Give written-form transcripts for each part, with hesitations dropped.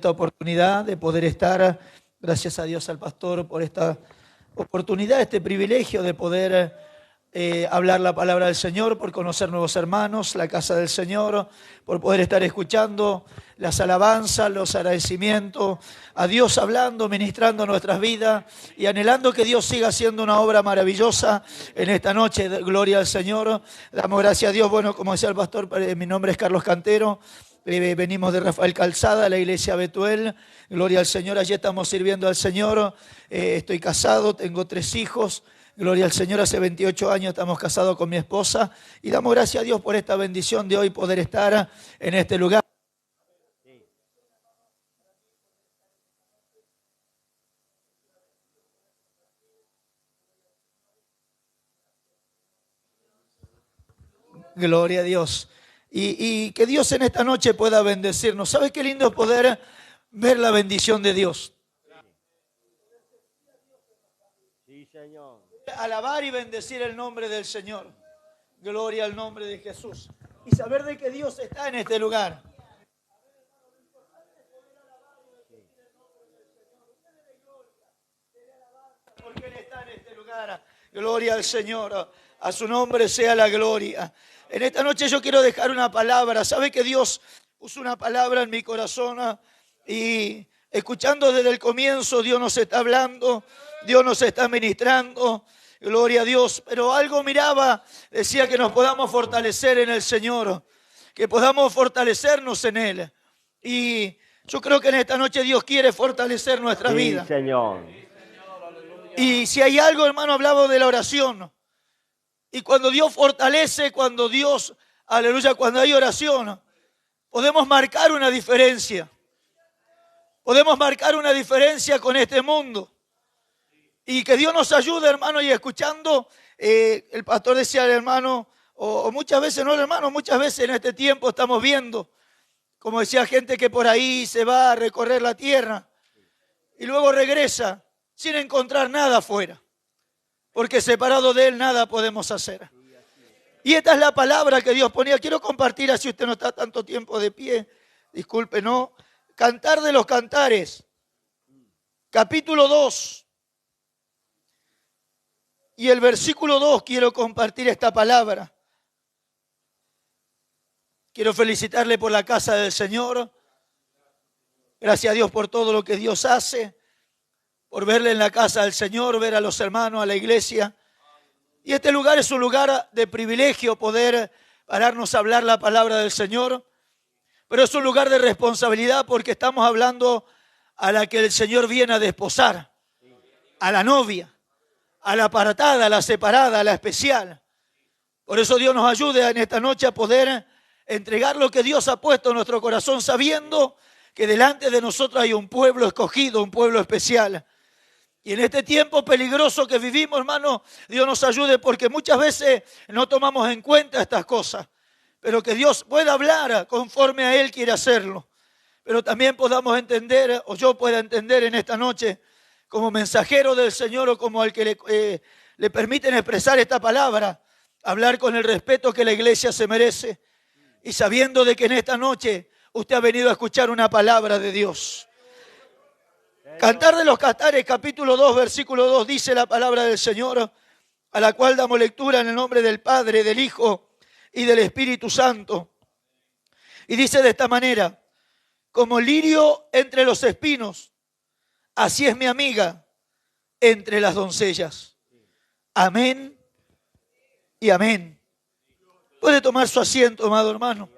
esta oportunidad de poder estar, gracias a Dios al pastor por esta oportunidad, este privilegio de poder hablar la palabra del Señor, por conocer nuevos hermanos, la casa del Señor, por poder estar escuchando las alabanzas, los agradecimientos, a Dios hablando, ministrando nuestras vidas y anhelando que Dios siga haciendo una obra maravillosa en esta noche. Gloria al Señor, damos gracias a Dios. Bueno, como decía el pastor, mi nombre es Carlos Cantero. Venimos de Rafael Calzada, la iglesia Betuel. Gloria al Señor, allí estamos sirviendo al Señor. Estoy casado, tengo 3 hijos. Gloria al Señor, hace 28 años estamos casados con mi esposa. Y damos gracias a Dios por esta bendición de hoy poder estar en este lugar. Gloria a Dios. Y que Dios en esta noche pueda bendecirnos. ¿Sabe qué lindo es poder ver la bendición de Dios? Sí, Señor. Alabar y bendecir el nombre del Señor. Gloria al nombre de Jesús. Y saber de que Dios está en este lugar. Porque Él está en este lugar. Gloria al Señor. A su nombre sea la gloria. En esta noche yo quiero dejar una palabra. ¿Sabe que Dios puso una palabra en mi corazón? Y escuchando desde el comienzo, Dios nos está hablando, Dios nos está ministrando. Gloria a Dios. Pero algo miraba, decía que nos podamos fortalecer en el Señor, que podamos fortalecernos en Él. Y yo creo que en esta noche Dios quiere fortalecer nuestra vida. Sí, Señor. Y si hay algo, hermano, hablaba de la oración. Y cuando Dios fortalece, cuando Dios, aleluya, cuando hay oración, podemos marcar una diferencia. Podemos marcar una diferencia con este mundo. Y que Dios nos ayude, hermano, y escuchando, el pastor decía al hermano, o muchas veces, no hermano, muchas veces en este tiempo estamos viendo, como decía, gente que por ahí se va a recorrer la tierra y luego regresa sin encontrar nada afuera. Porque separado de Él nada podemos hacer. Y esta es la palabra que Dios ponía. Quiero compartir, así usted no está tanto tiempo de pie. Disculpe, no. Cantar de los Cantares, capítulo 2. Y el versículo 2 quiero compartir esta palabra. Quiero felicitarle por la casa del Señor. Gracias a Dios por todo lo que Dios hace. Por verle en la casa del Señor, ver a los hermanos, a la iglesia. Y este lugar es un lugar de privilegio, poder pararnos a hablar la palabra del Señor. Pero es un lugar de responsabilidad porque estamos hablando a la que el Señor viene a desposar. A la novia, a la apartada, a la separada, a la especial. Por eso Dios nos ayude en esta noche a poder entregar lo que Dios ha puesto en nuestro corazón, sabiendo que delante de nosotros hay un pueblo escogido, un pueblo especial. Y en este tiempo peligroso que vivimos, hermano, Dios nos ayude porque muchas veces no tomamos en cuenta estas cosas. Pero que Dios pueda hablar conforme a Él quiere hacerlo. Pero también podamos entender, o yo pueda entender en esta noche, como mensajero del Señor o como al que le permiten expresar esta palabra, hablar con el respeto que la iglesia se merece. Y sabiendo de que en esta noche usted ha venido a escuchar una palabra de Dios. Cantar de los Cantares, capítulo 2, versículo 2, dice la palabra del Señor, a la cual damos lectura en el nombre del Padre, del Hijo y del Espíritu Santo. Y dice de esta manera, como lirio entre los espinos, así es mi amiga entre las doncellas. Amén y amén. Puede tomar su asiento, amado hermano.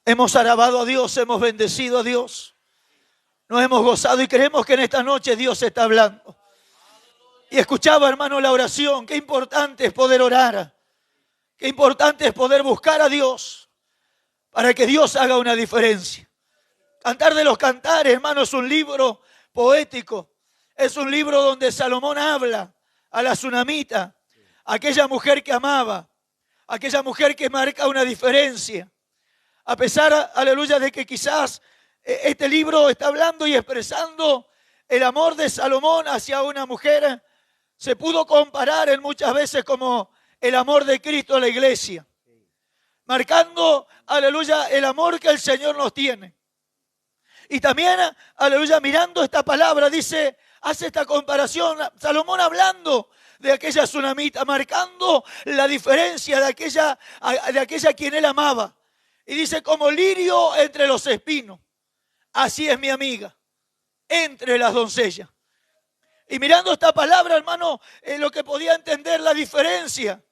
Hemos alabado a Dios, hemos bendecido a Dios. Nos hemos gozado y creemos que en esta noche Dios está hablando. Y escuchaba, hermano, la oración. Qué importante es poder orar. Qué importante es poder buscar a Dios para que Dios haga una diferencia. Cantar de los Cantares, hermano, es un libro poético. Es un libro donde Salomón habla a la tsunamita, aquella mujer que amaba, aquella mujer que marca una diferencia. A pesar, aleluya, de que quizás este libro está hablando y expresando el amor de Salomón hacia una mujer. Se pudo comparar en muchas veces como el amor de Cristo a la iglesia. Marcando, aleluya, el amor que el Señor nos tiene. Y también, aleluya, mirando esta palabra, dice, hace esta comparación, Salomón hablando de aquella tsunamita, marcando la diferencia de aquella a quien él amaba. Y dice, como lirio entre los espinos, así es mi amiga, entre las doncellas. Y mirando esta palabra, hermano, lo que podía entender la diferencia.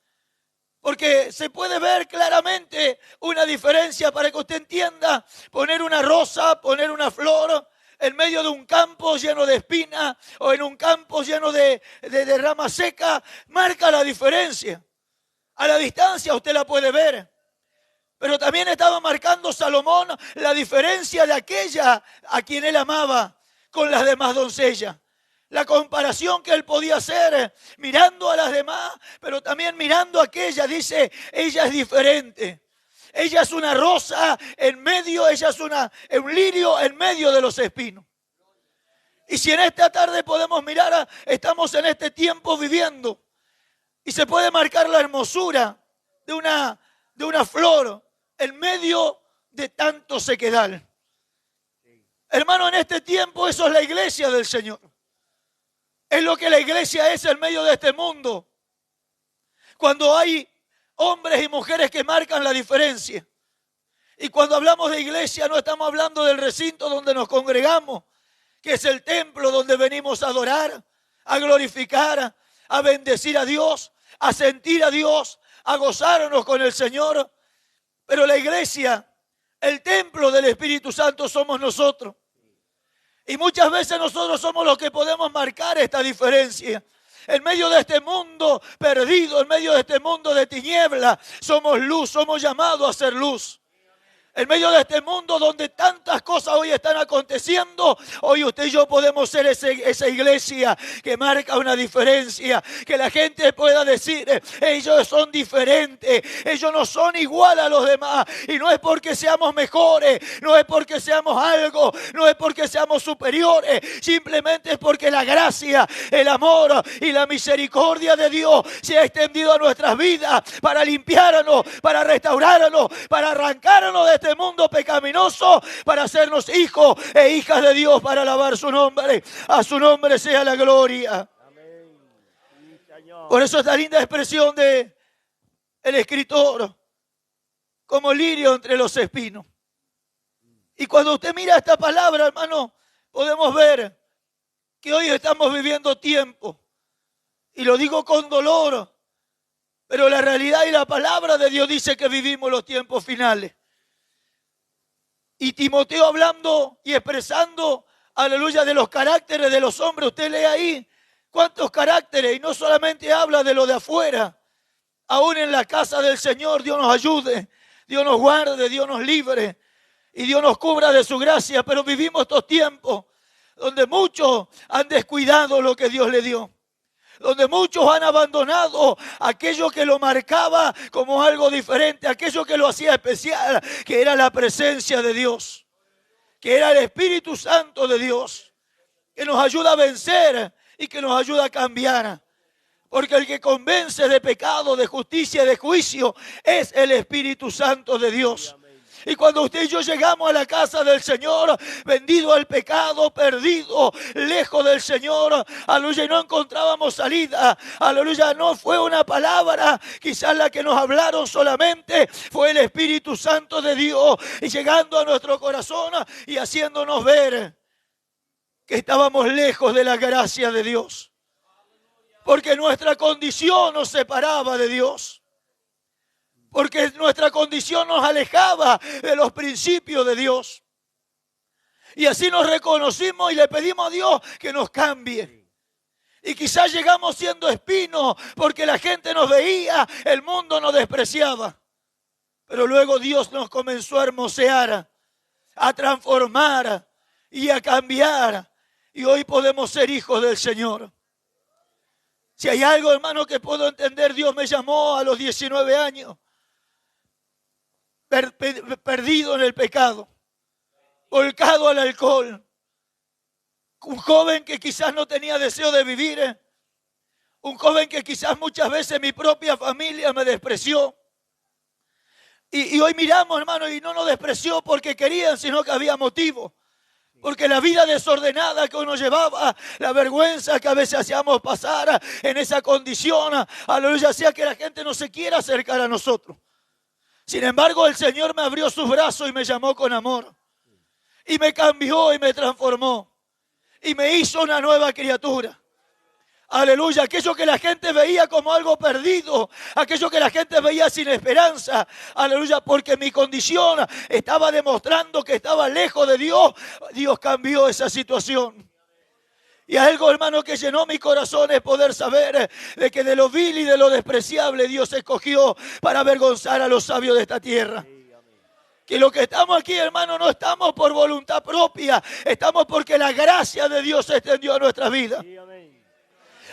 Porque se puede ver claramente una diferencia para que usted entienda. Poner una rosa, poner una flor en medio de un campo lleno de espinas o en un campo lleno de ramas secas, marca la diferencia. A la distancia usted la puede ver. Pero también estaba marcando Salomón la diferencia de aquella a quien él amaba con las demás doncellas. La comparación que él podía hacer mirando a las demás, pero también mirando a aquella, dice, ella es diferente. Ella es una rosa en medio, ella es un lirio en medio de los espinos. Y si en esta tarde podemos mirar, estamos en este tiempo viviendo y se puede marcar la hermosura de una flor en medio de tanto sequedal. Hermano, en este tiempo eso es la iglesia del Señor. Es lo que la iglesia es en medio de este mundo. Cuando hay hombres y mujeres que marcan la diferencia. Y cuando hablamos de iglesia no estamos hablando del recinto donde nos congregamos, que es el templo donde venimos a adorar, a glorificar, a bendecir a Dios, a sentir a Dios, a gozarnos con el Señor. Pero la iglesia, el templo del Espíritu Santo somos nosotros. Y muchas veces nosotros somos los que podemos marcar esta diferencia. En medio de este mundo perdido, en medio de este mundo de tiniebla, somos luz, somos llamados a ser luz. En medio de este mundo donde tantas cosas hoy están aconteciendo, hoy usted y yo podemos ser esa iglesia que marca una diferencia. Que la gente pueda decir, ellos son diferentes, ellos no son igual a los demás. Y no es porque seamos mejores, no es porque seamos algo, no es porque seamos superiores. Simplemente es porque la gracia, el amor y la misericordia de Dios se ha extendido a nuestras vidas para limpiarnos, para restaurarnos, para arrancarnos de este mundo pecaminoso, para hacernos hijos e hijas de Dios, para alabar su nombre. A su nombre sea la gloria. Amén. Sí, Señor. Por eso esta linda expresión de el escritor, como lirio entre los espinos. Y cuando usted mira esta palabra, hermano, podemos ver que hoy estamos viviendo tiempo. Y lo digo con dolor, pero la realidad y la palabra de Dios dice que vivimos los tiempos finales. Y Timoteo hablando y expresando, aleluya, de los caracteres de los hombres. Usted lee ahí cuántos caracteres, y no solamente habla de lo de afuera. Aún en la casa del Señor, Dios nos ayude, Dios nos guarde, Dios nos libre y Dios nos cubra de su gracia. Pero vivimos estos tiempos donde muchos han descuidado lo que Dios le dio. Donde muchos han abandonado aquello que lo marcaba como algo diferente, aquello que lo hacía especial, que era la presencia de Dios, que era el Espíritu Santo de Dios, que nos ayuda a vencer y que nos ayuda a cambiar. Porque el que convence de pecado, de justicia y de juicio es el Espíritu Santo de Dios. Y cuando usted y yo llegamos a la casa del Señor, vendido al pecado, perdido, lejos del Señor, aleluya, y no encontrábamos salida, aleluya, no fue una palabra, quizás la que nos hablaron solamente, fue el Espíritu Santo de Dios, y llegando a nuestro corazón y haciéndonos ver que estábamos lejos de la gracia de Dios. Porque nuestra condición nos separaba de Dios. Porque nuestra condición nos alejaba de los principios de Dios. Y así nos reconocimos y le pedimos a Dios que nos cambie. Y quizás llegamos siendo espinos porque la gente nos veía, el mundo nos despreciaba. Pero luego Dios nos comenzó a hermosear, a transformar y a cambiar. Y hoy podemos ser hijos del Señor. Si hay algo, hermano, que puedo entender, Dios me llamó a los 19 años. Perdido en el pecado, volcado al alcohol, un joven que quizás no tenía deseo de vivir, un joven que quizás muchas veces mi propia familia me despreció. Y hoy miramos, hermano, y no nos despreció porque querían, sino que había motivo. Porque la vida desordenada que uno llevaba, la vergüenza que a veces hacíamos pasar en esa condición, aleluya, hacía que la gente no se quiera acercar a nosotros. Sin embargo, el Señor me abrió sus brazos y me llamó con amor. Y me cambió y me transformó. Y me hizo una nueva criatura. Aleluya, aquello que la gente veía como algo perdido, aquello que la gente veía sin esperanza, aleluya, porque mi condición estaba demostrando que estaba lejos de Dios, Dios cambió esa situación. Y algo, hermano, que llenó mi corazón es poder saber de que de lo vil y de lo despreciable Dios escogió para avergonzar a los sabios de esta tierra. Que lo que estamos aquí, hermano, no estamos por voluntad propia, estamos porque la gracia de Dios se extendió a nuestras vidas.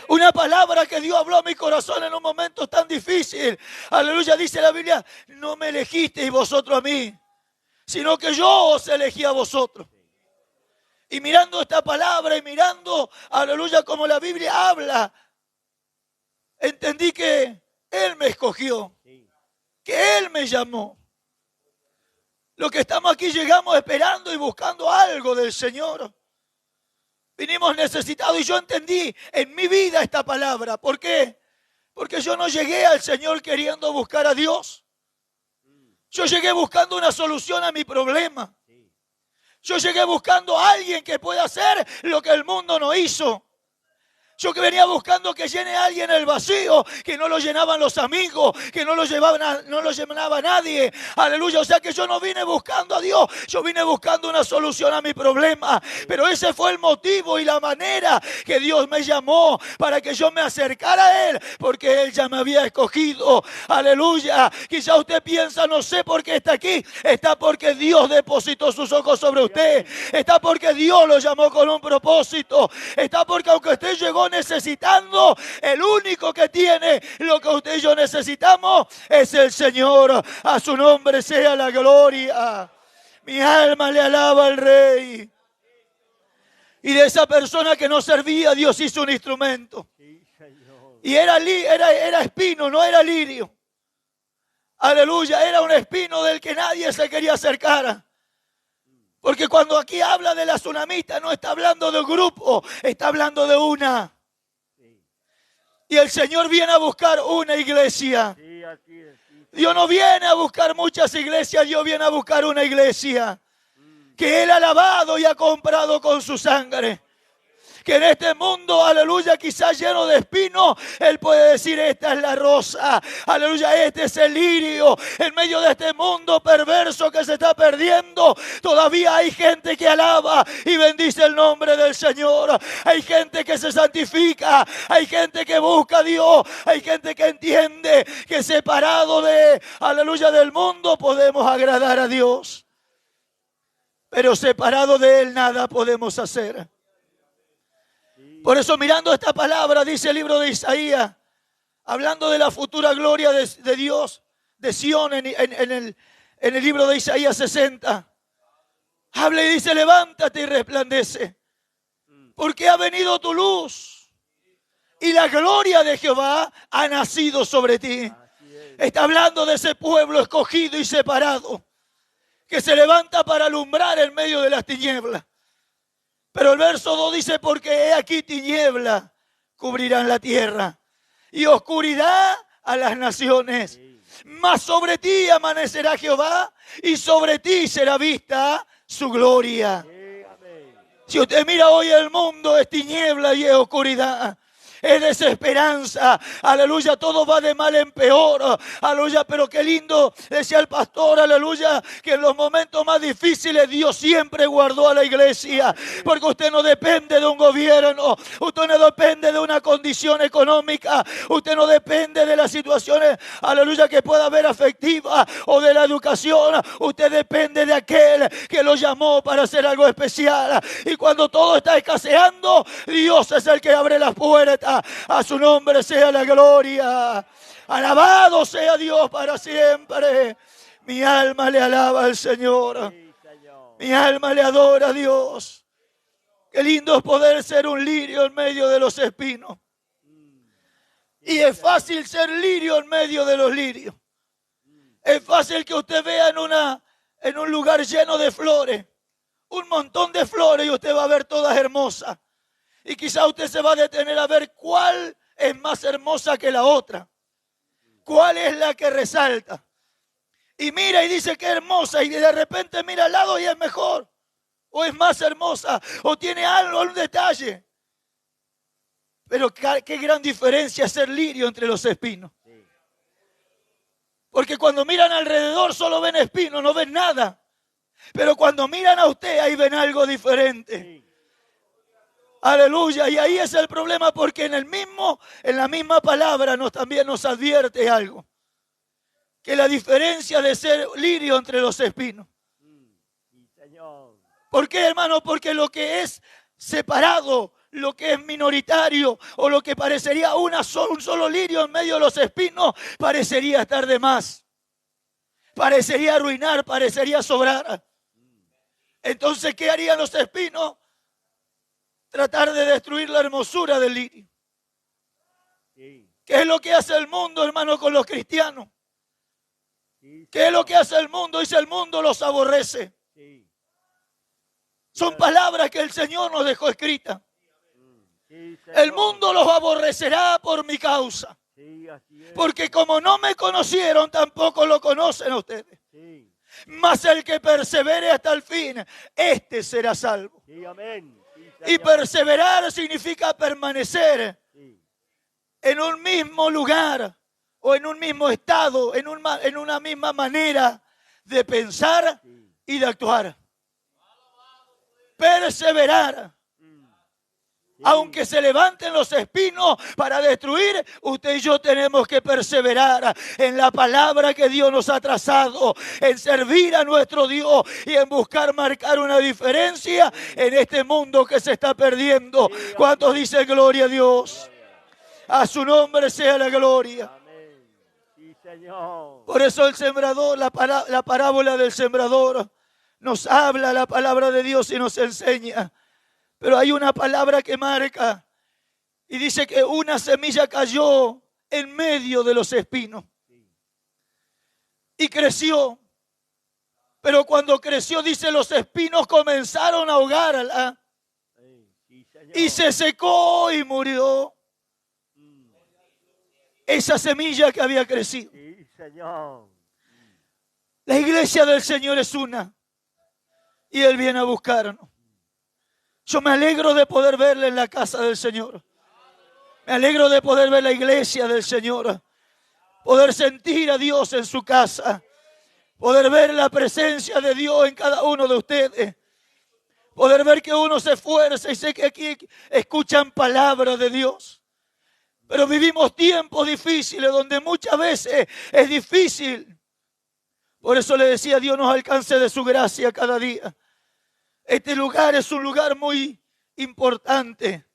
Una palabra que Dios habló a mi corazón en un momento tan difícil. Aleluya, dice la Biblia, no me elegisteis vosotros a mí, sino que yo os elegí a vosotros. Y mirando esta palabra y mirando, aleluya, como la Biblia habla, entendí que Él me escogió, que Él me llamó. Los que estamos aquí llegamos esperando y buscando algo del Señor. Vinimos necesitados y yo entendí en mi vida esta palabra. ¿Por qué? Porque yo no llegué al Señor queriendo buscar a Dios. Yo llegué buscando una solución a mi problema. Yo llegué buscando a alguien que pueda hacer lo que el mundo no hizo. Yo que venía buscando que llene a alguien el vacío, que no lo llenaban los amigos, que no lo llenaba nadie. Aleluya, o sea que yo no vine buscando a Dios, yo vine buscando una solución a mi problema. Pero ese fue el motivo y la manera que Dios me llamó para que yo me acercara a Él, porque Él ya me había escogido. Aleluya, quizá usted piensa, no sé por qué está aquí, está porque Dios depositó sus ojos sobre usted, está porque Dios lo llamó con un propósito, está porque aunque usted llegó necesitando, el único que tiene lo que usted y yo necesitamos es el Señor. A su nombre sea la gloria. Mi alma le alaba al Rey. Y de esa persona que no servía, Dios hizo un instrumento. Y era espino, no era lirio. Aleluya, era un espino del que nadie se quería acercar. Porque cuando aquí habla de la tsunamita, no está hablando de un grupo, está hablando de una. Y el Señor viene a buscar una iglesia. Dios no viene a buscar muchas iglesias, Dios viene a buscar una iglesia que Él ha lavado y ha comprado con su sangre. Que en este mundo, aleluya, quizás lleno de espinos, Él puede decir, esta es la rosa, aleluya, este es el lirio. En medio de este mundo perverso que se está perdiendo, todavía hay gente que alaba y bendice el nombre del Señor. Hay gente que se santifica, hay gente que busca a Dios, hay gente que entiende que separado de, aleluya, del mundo podemos agradar a Dios. Pero separado de Él nada podemos hacer. Por eso, mirando esta palabra, dice el libro de Isaías, hablando de la futura gloria de Dios, de Sión, en el libro de Isaías 60, habla y dice, levántate y resplandece, porque ha venido tu luz y la gloria de Jehová ha nacido sobre ti. Está hablando de ese pueblo escogido y separado, que se levanta para alumbrar en medio de las tinieblas. Pero el verso 2 dice, porque he aquí tiniebla cubrirán la tierra y oscuridad a las naciones. Mas sobre ti amanecerá Jehová y sobre ti será vista su gloria. Si usted mira hoy el mundo, es tiniebla y es oscuridad. Es desesperanza, aleluya, todo va de mal en peor, aleluya, pero qué lindo, decía el pastor, aleluya, que en los momentos más difíciles Dios siempre guardó a la iglesia, porque usted no depende de un gobierno, usted no depende de una condición económica, usted no depende de las situaciones, aleluya, que pueda haber afectiva o de la educación, usted depende de aquel que lo llamó para hacer algo especial, y cuando todo está escaseando, Dios es el que abre las puertas. A su nombre sea la gloria. Alabado sea Dios para siempre. Mi alma le alaba al Señor. Mi alma le adora a Dios. Qué lindo es poder ser un lirio en medio de los espinos. Y es fácil ser lirio en medio de los lirios. Es fácil que usted vea en un lugar lleno de flores un montón de flores y usted va a ver todas hermosas. Y quizá usted se va a detener a ver cuál es más hermosa que la otra. ¿Cuál es la que resalta? Y mira y dice que es hermosa y de repente mira al lado y es mejor. O es más hermosa o tiene algo, un detalle. Pero qué gran diferencia es ser lirio entre los espinos. Porque cuando miran alrededor solo ven espinos, no ven nada. Pero cuando miran a usted ahí ven algo diferente. Aleluya, y ahí es el problema porque en la misma palabra también nos advierte algo. Que la diferencia de ser lirio entre los espinos. ¿Por qué, hermano? Porque lo que es separado, lo que es minoritario o lo que parecería un solo lirio en medio de los espinos, parecería estar de más. Parecería arruinar, parecería sobrar. Entonces, ¿qué harían los espinos? Tratar de destruir la hermosura del lirio. ¿Qué es lo que hace el mundo, hermano, con los cristianos? ¿Qué es lo que hace el mundo? Dice, el mundo los aborrece. Son palabras que el Señor nos dejó escritas. El mundo los aborrecerá por mi causa. Porque como no me conocieron, tampoco lo conocen a ustedes. Mas el que persevere hasta el fin, este será salvo. Y perseverar significa permanecer en un mismo lugar o en un mismo estado, en una misma manera de pensar y de actuar. Perseverar. Aunque se levanten los espinos para destruir, usted y yo tenemos que perseverar en la palabra que Dios nos ha trazado, en servir a nuestro Dios y en buscar marcar una diferencia en este mundo que se está perdiendo. ¿Cuántos dicen gloria a Dios? A su nombre sea la gloria. Por eso el sembrador, la parábola del sembrador, nos habla la palabra de Dios y nos enseña. Pero hay una palabra que marca y dice que una semilla cayó en medio de los espinos y creció. Pero cuando creció, dice, los espinos comenzaron a ahogarla y se secó y murió esa semilla que había crecido. La iglesia del Señor es una y Él viene a buscarnos. Yo me alegro de poder verle en la casa del Señor. Me alegro de poder ver la iglesia del Señor. Poder sentir a Dios en su casa. Poder ver la presencia de Dios en cada uno de ustedes. Poder ver que uno se esfuerza y sé que aquí escuchan palabras de Dios. Pero vivimos tiempos difíciles donde muchas veces es difícil. Por eso le decía, Dios nos alcance de su gracia cada día. Este lugar es un lugar muy importante.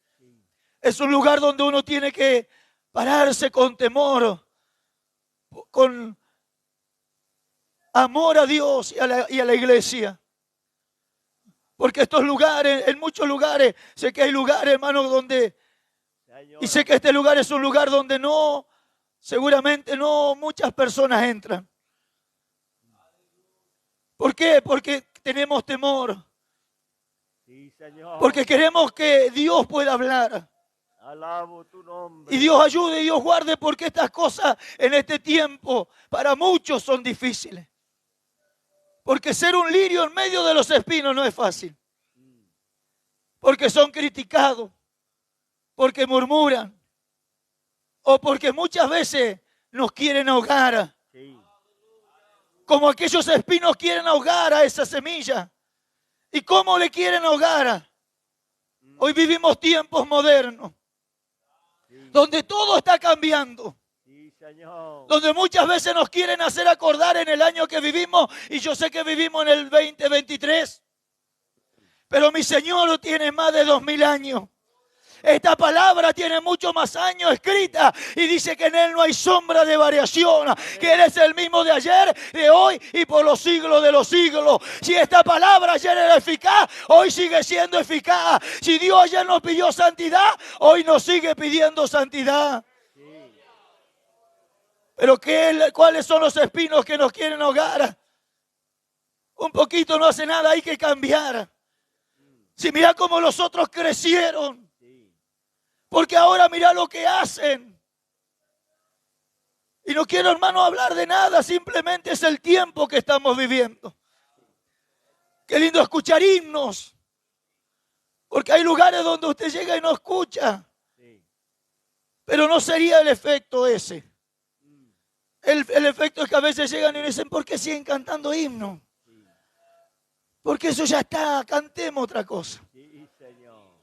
Es un lugar donde uno tiene que pararse con temor, con amor a Dios y a la iglesia. Porque estos lugares, en muchos lugares, sé que hay lugares, hermanos, donde... Y sé que este lugar es un lugar donde seguramente no muchas personas entran. ¿Por qué? Porque tenemos temor. Porque queremos que Dios pueda hablar. Alabo tu nombre. Y Dios ayude y Dios guarde, porque estas cosas en este tiempo para muchos son difíciles. Porque ser un lirio en medio de los espinos no es fácil. Porque son criticados, porque murmuran, o porque muchas veces nos quieren ahogar. Como aquellos espinos quieren ahogar a esa semilla. ¿Y cómo le quieren ahogar? Hoy vivimos tiempos modernos, donde todo está cambiando. Donde muchas veces nos quieren hacer acordar en el año que vivimos, y yo sé que vivimos en el 2023, pero mi Señor tiene más de 2000 años. Esta palabra tiene mucho más años escrita y dice que en Él no hay sombra de variación, que Él es el mismo de ayer, de hoy y por los siglos de los siglos. Si esta palabra ayer era eficaz, hoy sigue siendo eficaz. Si Dios ayer nos pidió santidad, hoy nos sigue pidiendo santidad. Pero ¿cuáles son los espinos que nos quieren ahogar? Un poquito no hace nada, hay que cambiar. Si mira cómo los otros crecieron. Sí. Porque ahora mira lo que hacen. Y no quiero, hermano, hablar de nada. Simplemente es el tiempo que estamos viviendo. Qué lindo escuchar himnos. Porque hay lugares donde usted llega y no escucha. Sí. Pero no sería el efecto ese. El efecto es que a veces llegan y dicen, ¿por qué siguen cantando himnos? Sí. Porque eso ya está, cantemos otra cosa. Sí, Señor.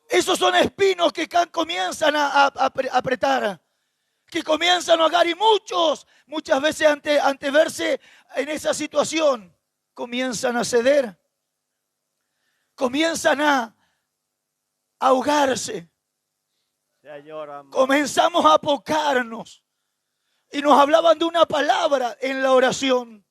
Esos son espinos que comienzan a apretar, que comienzan a ahogar, y muchas veces ante verse en esa situación, comienzan a ceder, comienzan a ahogarse, Señor amado. comenzamos a apocarnos. Y nos hablaban de una palabra en la oración.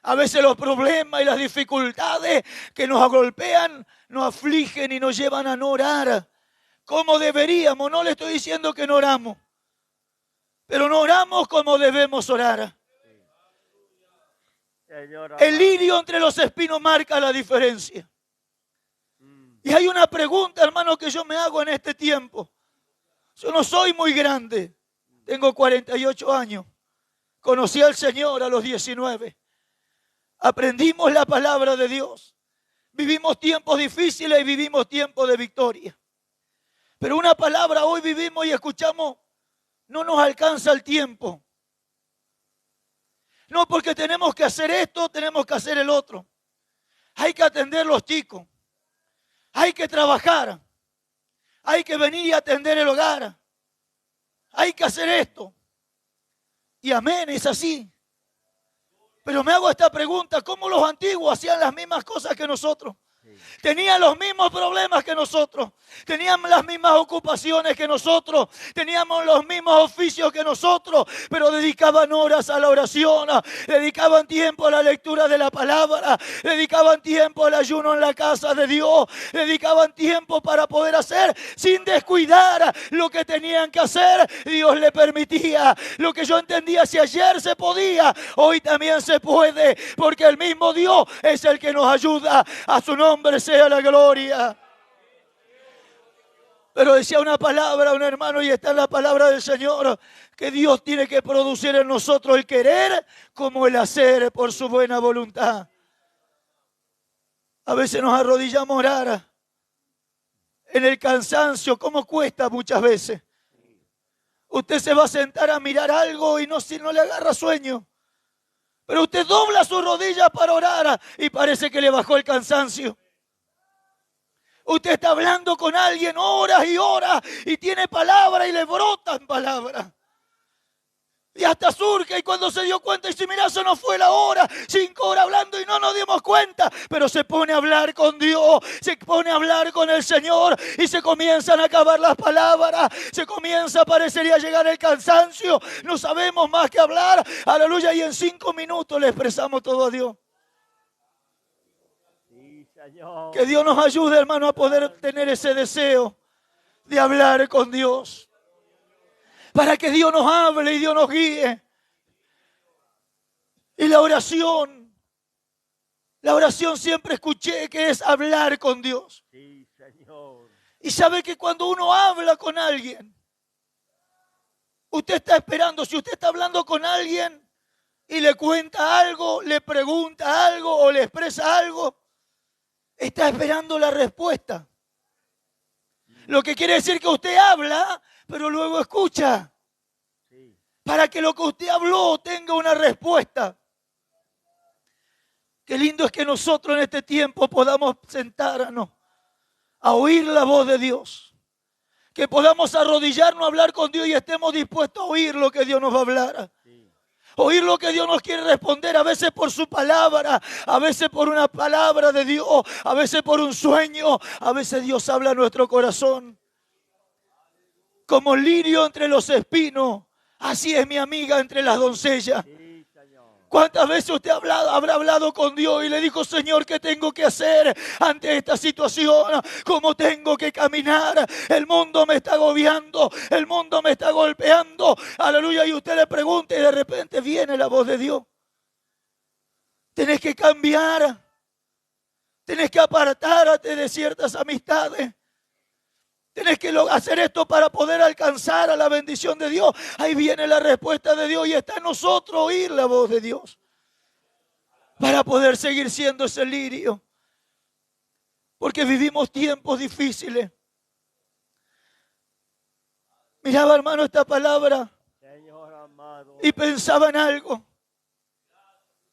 A veces los problemas y las dificultades que nos golpean, nos afligen y nos llevan a no orar como deberíamos. No le estoy diciendo que no oramos, pero no oramos como debemos orar. Señor El amado. lirio entre los espinos marca la diferencia. Y hay una pregunta, hermano, que yo me hago en este tiempo. Yo no soy muy grande. Tengo 48 años. Conocí al Señor a los 19. Aprendimos la palabra de Dios. Vivimos tiempos difíciles y vivimos tiempos de victoria. Pero una palabra hoy vivimos y escuchamos, no nos alcanza el tiempo. No porque tenemos que hacer esto, tenemos que hacer el otro. Hay que atender los chicos. Hay que trabajar. Hay que venir y atender el hogar. Hay que hacer esto. Y amén, es así. Pero me hago esta pregunta, ¿cómo los antiguos hacían las mismas cosas que nosotros? Tenían los mismos problemas que nosotros, tenían las mismas ocupaciones que nosotros, teníamos los mismos oficios que nosotros, pero dedicaban horas a la oración, dedicaban tiempo a la lectura de la palabra, dedicaban tiempo al ayuno en la casa de Dios, dedicaban tiempo para poder hacer sin descuidar lo que tenían que hacer. Dios le permitía. Lo que yo entendía, si ayer se podía, hoy también se puede, porque el mismo Dios es el que nos ayuda. A su nombre sea la gloria. Pero decía una palabra, un hermano, y está en la palabra del Señor, que Dios tiene que producir en nosotros el querer como el hacer por su buena voluntad. A veces nos arrodillamos a orar en el cansancio, como cuesta muchas veces. Usted se va a sentar a mirar algo y no le agarra sueño. Pero usted dobla sus rodillas para orar y parece que le bajó el cansancio. Usted está hablando con alguien horas y horas y tiene palabra y le brotan palabras. Y hasta surge, y cuando se dio cuenta, y dice, mira, eso no fue la hora, 5 horas hablando y no nos dimos cuenta. Pero se pone a hablar con Dios, se pone a hablar con el Señor y se comienzan a acabar las palabras, se comienza, parecería llegar el cansancio, no sabemos más que hablar, aleluya, y en 5 minutos le expresamos todo a Dios. Sí, Señor. Que Dios nos ayude, hermano, a poder tener ese deseo de hablar con Dios. Para que Dios nos hable y Dios nos guíe. Y la oración siempre escuché que es hablar con Dios. Sí, Señor. Y sabe que cuando uno habla con alguien, usted está esperando, si usted está hablando con alguien y le cuenta algo, le pregunta algo o le expresa algo, está esperando la respuesta. Lo que quiere decir que usted habla, pero luego escucha. Sí. Para que lo que usted habló tenga una respuesta. Qué lindo es que nosotros en este tiempo podamos sentarnos a oír la voz de Dios. Que podamos arrodillarnos a hablar con Dios y estemos dispuestos a oír lo que Dios nos va a hablar. Sí. Oír lo que Dios nos quiere responder, a veces por su palabra, a veces por una palabra de Dios, a veces por un sueño, a veces Dios habla a nuestro corazón. Como lirio entre los espinos, así es mi amiga entre las doncellas. Sí, Señor. ¿Cuántas veces usted habrá hablado con Dios y le dijo, Señor, qué tengo que hacer ante esta situación? ¿Cómo tengo que caminar? El mundo me está agobiando, el mundo me está golpeando. Aleluya, y usted le pregunta y de repente viene la voz de Dios. Tenés que cambiar, Tenés que apartarte de ciertas amistades. Tenés que hacer esto para poder alcanzar a la bendición de Dios. Ahí viene la respuesta de Dios y está en nosotros oír la voz de Dios. Para poder seguir siendo ese lirio. Porque vivimos tiempos difíciles. Miraba, hermano, esta palabra Señor amado. y pensaba en algo.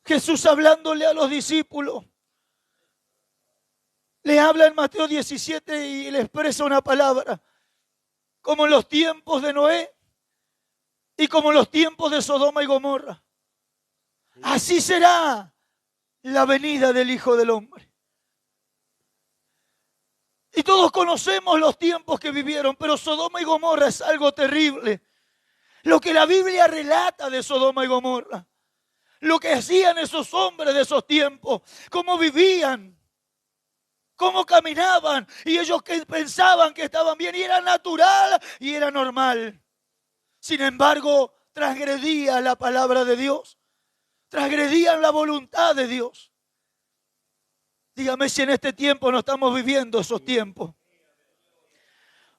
Jesús hablándole a los discípulos. Le habla en Mateo 17 y le expresa una palabra. Como en los tiempos de Noé y como en los tiempos de Sodoma y Gomorra. Así será la venida del Hijo del Hombre. Y todos conocemos los tiempos que vivieron, pero Sodoma y Gomorra es algo terrible. Lo que la Biblia relata de Sodoma y Gomorra. Lo que hacían esos hombres de esos tiempos. Cómo vivían. Cómo caminaban. Y ellos que pensaban que estaban bien. Y era natural y era normal. Sin embargo, transgredían la palabra de Dios. Transgredían la voluntad de Dios. Dígame si en este tiempo no estamos viviendo esos tiempos.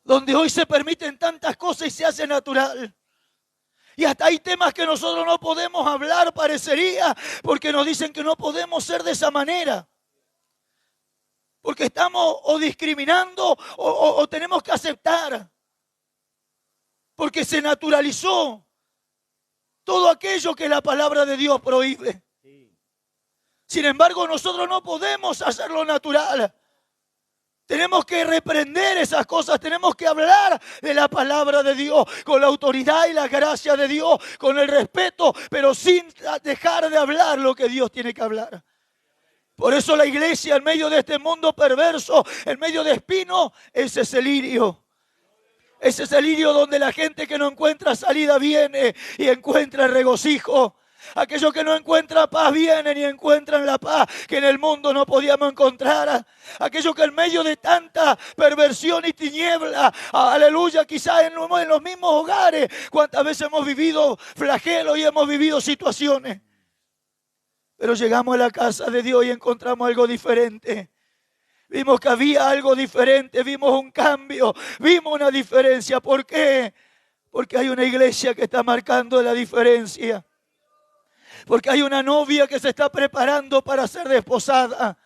Donde hoy se permiten tantas cosas y se hace natural. Y hasta hay temas que nosotros no podemos hablar, parecería, porque nos dicen que no podemos ser de esa manera. Porque estamos o discriminando o tenemos que aceptar. Porque se naturalizó todo aquello que la palabra de Dios prohíbe. Sin embargo, nosotros no podemos hacerlo natural. Tenemos que reprender esas cosas, tenemos que hablar de la palabra de Dios con la autoridad y la gracia de Dios, con el respeto, pero sin dejar de hablar lo que Dios tiene que hablar. Por eso la iglesia en medio de este mundo perverso, en medio de espinos, ese es el lirio. Ese es el lirio donde la gente que no encuentra salida viene y encuentra el regocijo. Aquellos que no encuentran paz vienen y encuentran la paz que en el mundo no podíamos encontrar. Aquellos que en medio de tanta perversión y tiniebla, aleluya, quizás en los mismos hogares, cuántas veces hemos vivido flagelos y hemos vivido situaciones. Pero llegamos a la casa de Dios y encontramos algo diferente. Vimos que había algo diferente, vimos un cambio, vimos una diferencia. ¿Por qué? Porque hay una iglesia que está marcando la diferencia. Porque hay una novia que se está preparando para ser desposada.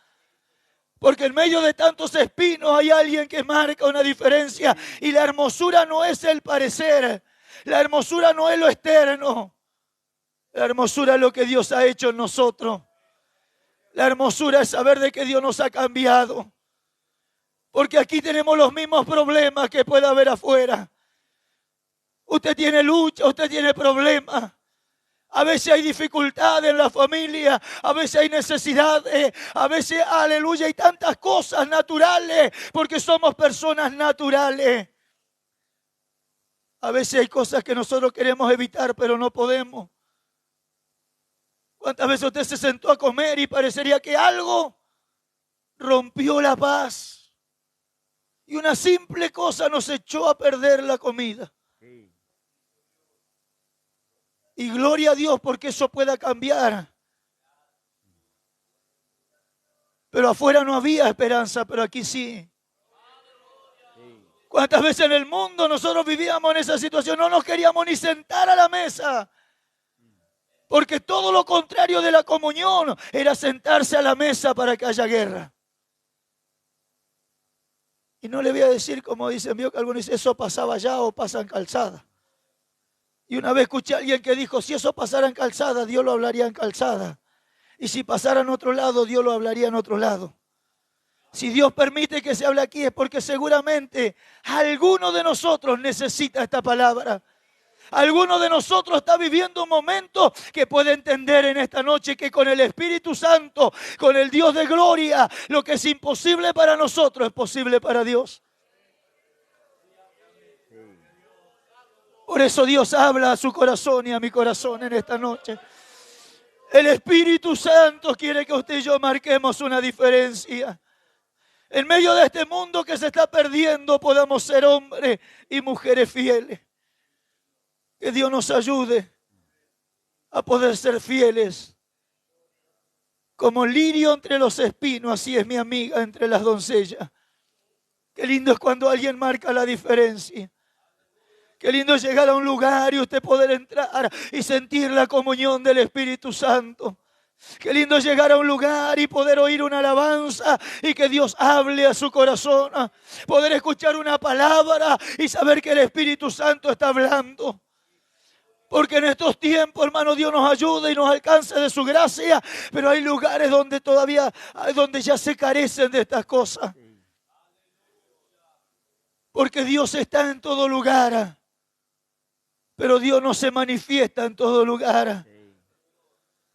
Porque en medio de tantos espinos hay alguien que marca una diferencia. Y la hermosura no es el parecer. La hermosura no es lo externo. La hermosura es lo que Dios ha hecho en nosotros. La hermosura es saber de que Dios nos ha cambiado. Porque aquí tenemos los mismos problemas que puede haber afuera. Usted tiene lucha, usted tiene problemas. A veces hay dificultad en la familia, a veces hay necesidades, a veces, aleluya, hay tantas cosas naturales, porque somos personas naturales. A veces hay cosas que nosotros queremos evitar, pero no podemos. ¿Cuántas veces usted se sentó a comer y parecería que algo rompió la paz? Y una simple cosa nos echó a perder la comida. Y gloria a Dios porque eso pueda cambiar. Pero afuera no había esperanza, pero aquí sí. ¿Cuántas veces en el mundo nosotros vivíamos en esa situación? No nos queríamos ni sentar a la mesa. Porque todo lo contrario de la comunión era sentarse a la mesa para que haya guerra. Y no le voy a decir, como dicen, vio que algunos dicen, eso pasaba allá o pasa en Calzada. Y una vez escuché a alguien que dijo, si eso pasara en Calzada, Dios lo hablaría en Calzada. Y si pasara en otro lado, Dios lo hablaría en otro lado. Si Dios permite que se hable aquí es porque seguramente alguno de nosotros necesita esta palabra. Alguno de nosotros está viviendo un momento que puede entender en esta noche que con el Espíritu Santo, con el Dios de gloria, lo que es imposible para nosotros es posible para Dios. Por eso Dios habla a su corazón y a mi corazón en esta noche. El Espíritu Santo quiere que usted y yo marquemos una diferencia. En medio de este mundo que se está perdiendo, podamos ser hombres y mujeres fieles. Que Dios nos ayude a poder ser fieles Como lirio entre los espinos, así es mi amiga entre las doncellas. Qué lindo es cuando alguien marca la diferencia. Qué lindo es llegar a un lugar y usted poder entrar y sentir la comunión del Espíritu Santo. Qué lindo es llegar a un lugar y poder oír una alabanza y que Dios hable a su corazón. Poder escuchar una palabra y saber que el Espíritu Santo está hablando. Porque en estos tiempos, hermano, Dios nos ayuda y nos alcanza de su gracia. Pero hay lugares donde todavía, donde ya se carecen de estas cosas. Porque Dios está en todo lugar. Pero Dios no se manifiesta en todo lugar.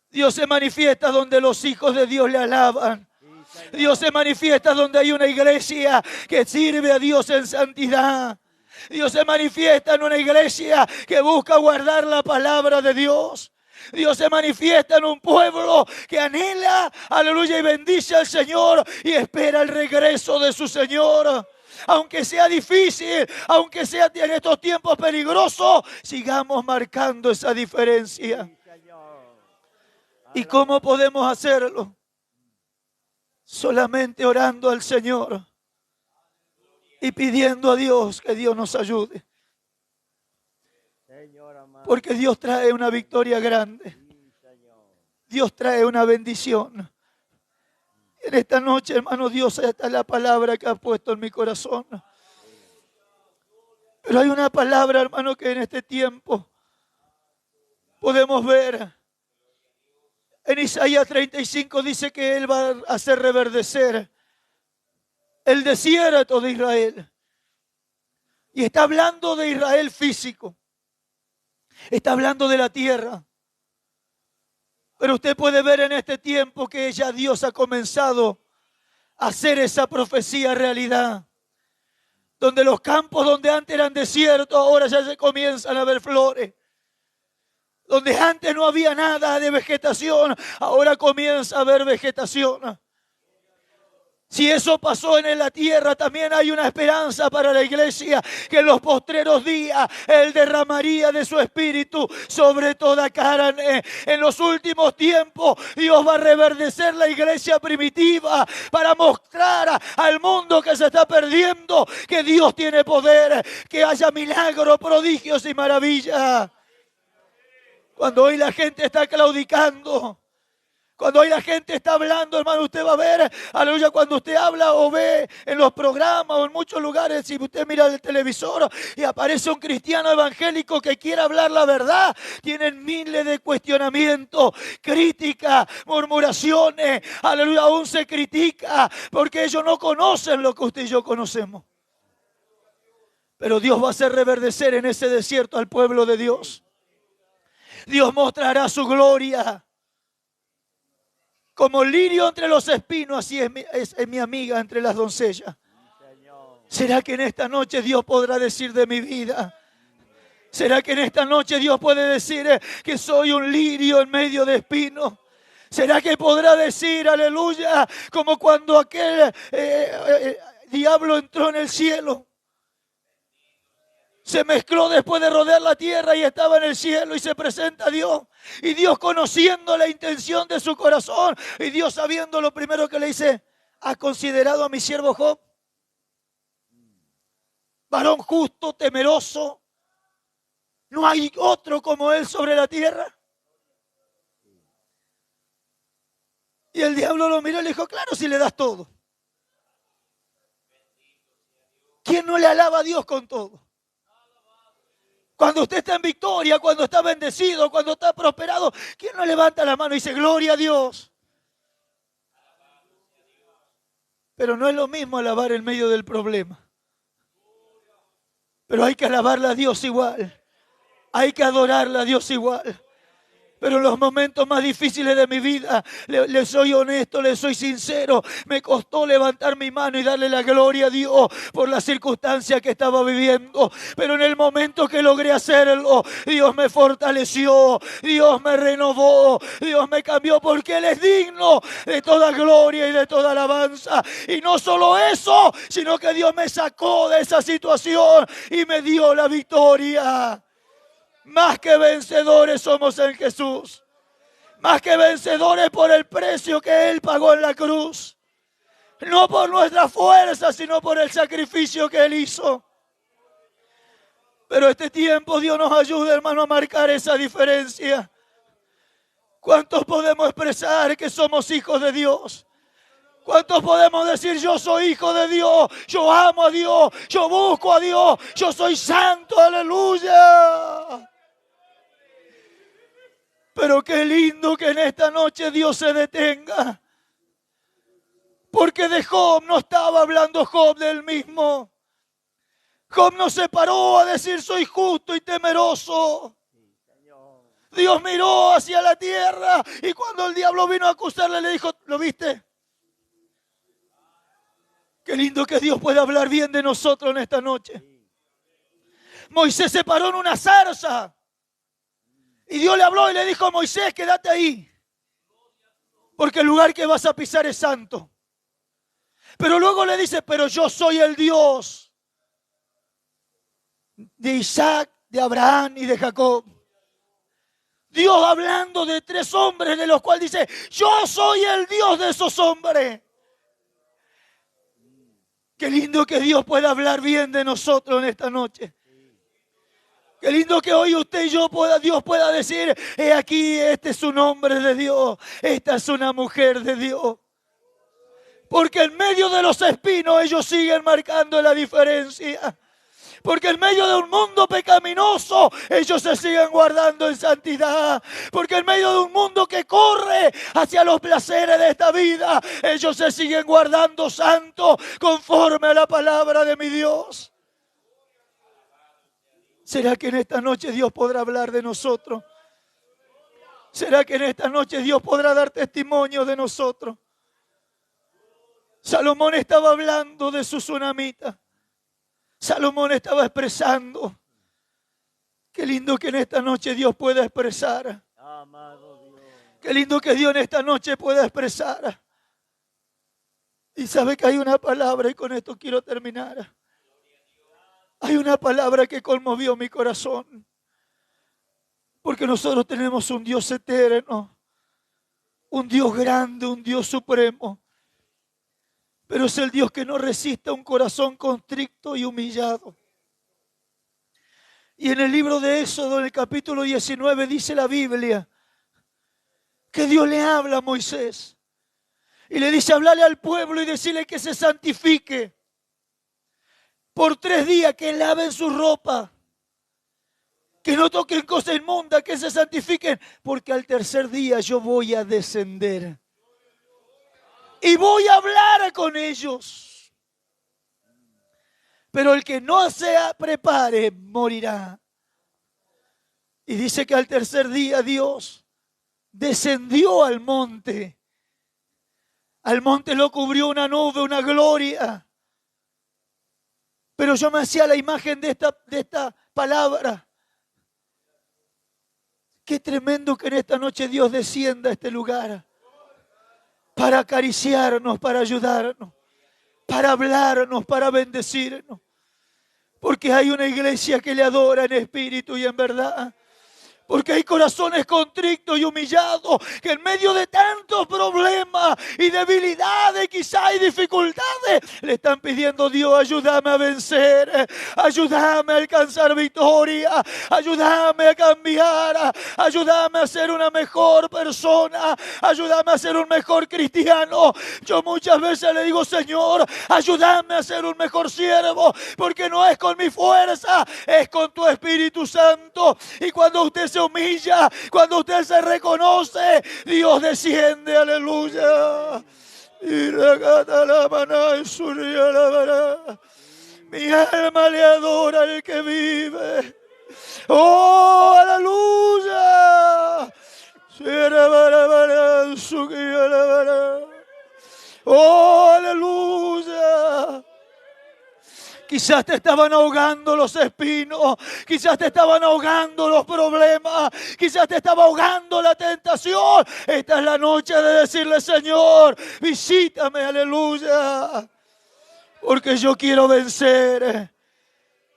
Dios se manifiesta donde los hijos de Dios le alaban. Dios se manifiesta donde hay una iglesia que sirve a Dios en santidad. Dios se manifiesta en una iglesia que busca guardar la palabra de Dios. Dios se manifiesta en un pueblo que anhela, aleluya, y bendice al Señor y espera el regreso de su Señor. Aunque sea difícil, aunque sea en estos tiempos peligrosos, sigamos marcando esa diferencia. ¿Y cómo podemos hacerlo? Solamente orando al Señor y pidiendo a Dios que Dios nos ayude. Porque Dios trae una victoria grande. Dios trae una bendición. En esta noche, hermano, Dios, esta es la palabra que ha puesto en mi corazón. Pero hay una palabra, hermano, que en este tiempo podemos ver. En Isaías 35 dice que Él va a hacer reverdecer el desierto de Israel. Y está hablando de Israel físico. Está hablando de la tierra. Pero usted puede ver en este tiempo que ya Dios ha comenzado a hacer esa profecía realidad. Donde los campos donde antes eran desiertos, ahora ya se comienzan a ver flores. Donde antes no había nada de vegetación, ahora comienza a haber vegetación. Si eso pasó en la tierra, también hay una esperanza para la iglesia, que en los postreros días Él derramaría de su espíritu sobre toda carne. En los últimos tiempos Dios va a reverdecer la iglesia primitiva para mostrar al mundo que se está perdiendo que Dios tiene poder, que haya milagros, prodigios y maravillas. Cuando hoy la gente está claudicando, cuando hoy la gente está hablando, hermano, usted va a ver, aleluya, cuando usted habla o ve en los programas o en muchos lugares, si usted mira el televisor y aparece un cristiano evangélico que quiere hablar la verdad, tienen miles de cuestionamientos, críticas, murmuraciones, aleluya, aún se critica porque ellos no conocen lo que usted y yo conocemos. Pero Dios va a hacer reverdecer en ese desierto al pueblo de Dios. Dios mostrará su gloria. Como lirio entre los espinos, así es mi amiga entre las doncellas. ¿Será que en esta noche Dios podrá decir de mi vida? ¿Será que en esta noche Dios puede decir que soy un lirio en medio de espinos? ¿Será que podrá decir, aleluya, como cuando aquel diablo entró en el cielo? Se mezcló después de rodear la tierra y estaba en el cielo y se presenta a Dios. Y Dios conociendo la intención de su corazón y Dios sabiendo lo primero que le dice, ¿has considerado a mi siervo Job? Varón justo, temeroso. ¿No hay otro como él sobre la tierra? Y el diablo lo miró y le dijo, claro, si le das todo. ¿Quién no le alaba a Dios con todo? Cuando usted está en victoria, cuando está bendecido, cuando está prosperado, ¿quién no levanta la mano y dice, gloria a Dios? Pero no es lo mismo alabar en medio del problema. Pero hay que alabarle a Dios igual. Hay que adorarle a Dios igual. Pero en los momentos más difíciles de mi vida, le soy honesto, le soy sincero. Me costó levantar mi mano y darle la gloria a Dios por la circunstancia que estaba viviendo. Pero en el momento que logré hacerlo, Dios me fortaleció, Dios me renovó, Dios me cambió porque Él es digno de toda gloria y de toda alabanza. Y no solo eso, sino que Dios me sacó de esa situación y me dio la victoria. Más que vencedores somos en Jesús. Más que vencedores por el precio que Él pagó en la cruz. No por nuestra fuerza, sino por el sacrificio que Él hizo. Pero este tiempo Dios nos ayude, hermano, a marcar esa diferencia. ¿Cuántos podemos expresar que somos hijos de Dios? ¿Cuántos podemos decir yo soy hijo de Dios? Yo amo a Dios, yo busco a Dios, yo soy santo, aleluya. Pero qué lindo que en esta noche Dios se detenga. Porque de Job no estaba hablando Job del mismo. Job no se paró a decir soy justo y temeroso. Dios miró hacia la tierra y cuando el diablo vino a acusarle le dijo, ¿lo viste? Qué lindo que Dios pueda hablar bien de nosotros en esta noche. Moisés se paró en una zarza y Dios le habló y le dijo, Moisés, quédate ahí, porque el lugar que vas a pisar es santo. Pero luego le dice, pero yo soy el Dios de Isaac, de Abraham y de Jacob. Dios hablando de 3 hombres de los cuales dice, yo soy el Dios de esos hombres. Qué lindo que Dios pueda hablar bien de nosotros en esta noche. Qué lindo que hoy usted y yo Dios pueda decir, he aquí, este es un hombre de Dios, esta es una mujer de Dios. Porque en medio de los espinos ellos siguen marcando la diferencia. Porque en medio de un mundo pecaminoso ellos se siguen guardando en santidad. Porque en medio de un mundo que corre hacia los placeres de esta vida, ellos se siguen guardando santos conforme a la palabra de mi Dios. ¿Será que en esta noche Dios podrá hablar de nosotros? ¿Será que en esta noche Dios podrá dar testimonio de nosotros? Salomón estaba hablando de su tsunamita. Salomón estaba expresando. Qué lindo que en esta noche Dios pueda expresar. Qué lindo que Dios en esta noche pueda expresar. Y sabe que hay una palabra, y con esto quiero terminar. Hay una palabra que conmovió mi corazón. Porque nosotros tenemos un Dios eterno. Un Dios grande, un Dios supremo. Pero es el Dios que no resiste a un corazón constricto y humillado. Y en el libro de Éxodo, en el capítulo 19, dice la Biblia que Dios le habla a Moisés. Y le dice, hablarle al pueblo y decirle que se santifique. Por 3 días, que laven su ropa. Que no toquen cosa inmunda, que se santifiquen. Porque al 3er día yo voy a descender. Y voy a hablar con ellos. Pero el que no se prepare morirá. Y dice que al 3er día Dios descendió al monte. Al monte lo cubrió una nube, una gloria. Pero yo me hacía la imagen de esta palabra. Qué tremendo que en esta noche Dios descienda a este lugar. Para acariciarnos, para ayudarnos, para hablarnos, para bendecirnos. Porque hay una iglesia que le adora en espíritu y en verdad. Porque hay corazones contrictos y humillados que en medio de tantos problemas y debilidades, quizá hay dificultades, le están pidiendo, Dios, ayúdame a vencer, ayúdame a alcanzar victoria, ayúdame a cambiar, ayúdame a ser una mejor persona, ayúdame a ser un mejor cristiano. Yo muchas veces le digo, Señor, ayúdame a ser un mejor siervo, porque no es con mi fuerza, es con tu Espíritu Santo. Y cuando usted se humilla, cuando usted se reconoce, Dios desciende, aleluya. Mi alma le adora al que vive. Oh, aleluya. Oh, aleluya. Quizás te estaban ahogando los espinos, quizás te estaban ahogando los problemas, quizás te estaba ahogando la tentación. Esta es la noche de decirle, Señor, visítame, aleluya. Porque yo quiero vencer,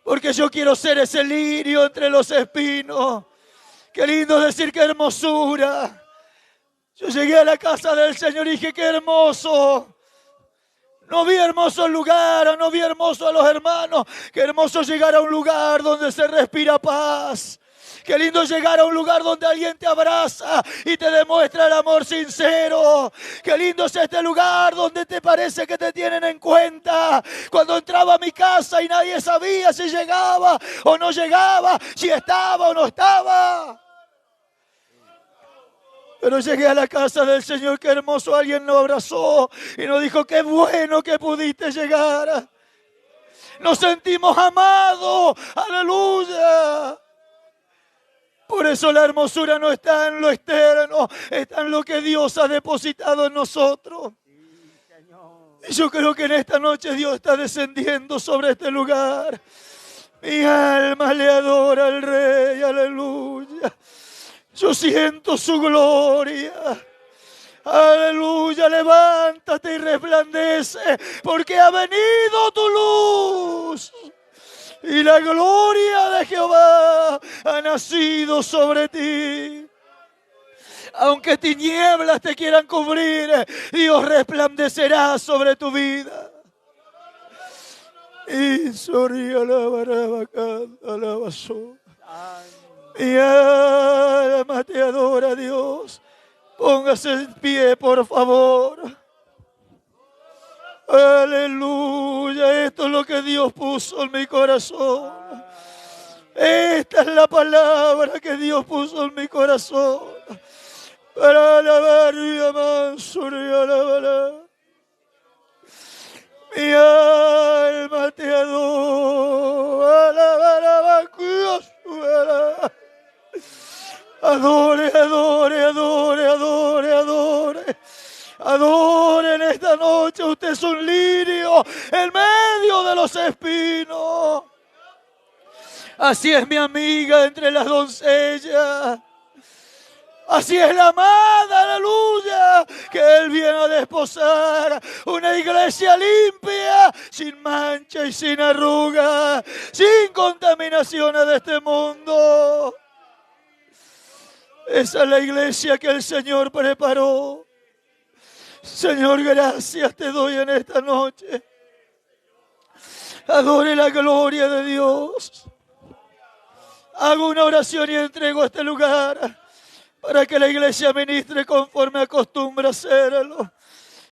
porque yo quiero ser ese lirio entre los espinos. Qué lindo decir, qué hermosura. Yo llegué a la casa del Señor y dije, qué hermoso. No vi hermoso el lugar, no vi hermoso a los hermanos. Qué hermoso llegar a un lugar donde se respira paz. Qué lindo llegar a un lugar donde alguien te abraza y te demuestra el amor sincero. Qué lindo es este lugar donde te parece que te tienen en cuenta. Cuando entraba a mi casa y nadie sabía si llegaba o no llegaba, si estaba o no estaba. Pero llegué a la casa del Señor, qué hermoso, alguien nos abrazó y nos dijo, qué bueno que pudiste llegar. Nos sentimos amados, aleluya. Por eso la hermosura no está en lo externo, está en lo que Dios ha depositado en nosotros. Y yo creo que en esta noche Dios está descendiendo sobre este lugar. Mi alma le adora al Rey, aleluya. Yo siento su gloria. Aleluya, levántate y resplandece, porque ha venido tu luz. Y la gloria de Jehová ha nacido sobre ti. Aunque tinieblas te quieran cubrir, Dios resplandecerá sobre tu vida. Y soría la barabacanda la basura. Mi alma te adora, Dios. Póngase en pie, por favor. Aleluya. Esto es lo que Dios puso en mi corazón. Esta es la palabra que Dios puso en mi corazón. Para alabar y amansur y alabar. Mi alma te adora. Alabar, Dios. Adore, adore, adore, adore, adore. Adore en esta noche. Usted es un lirio en medio de los espinos. Así es mi amiga entre las doncellas. Así es la amada, aleluya, que Él viene a desposar una iglesia limpia, sin mancha y sin arruga, sin contaminaciones de este mundo. Esa es la iglesia que el Señor preparó. Señor, gracias te doy en esta noche. Adore la gloria de Dios. Hago una oración y entrego este lugar para que la iglesia ministre conforme acostumbra hacerlo.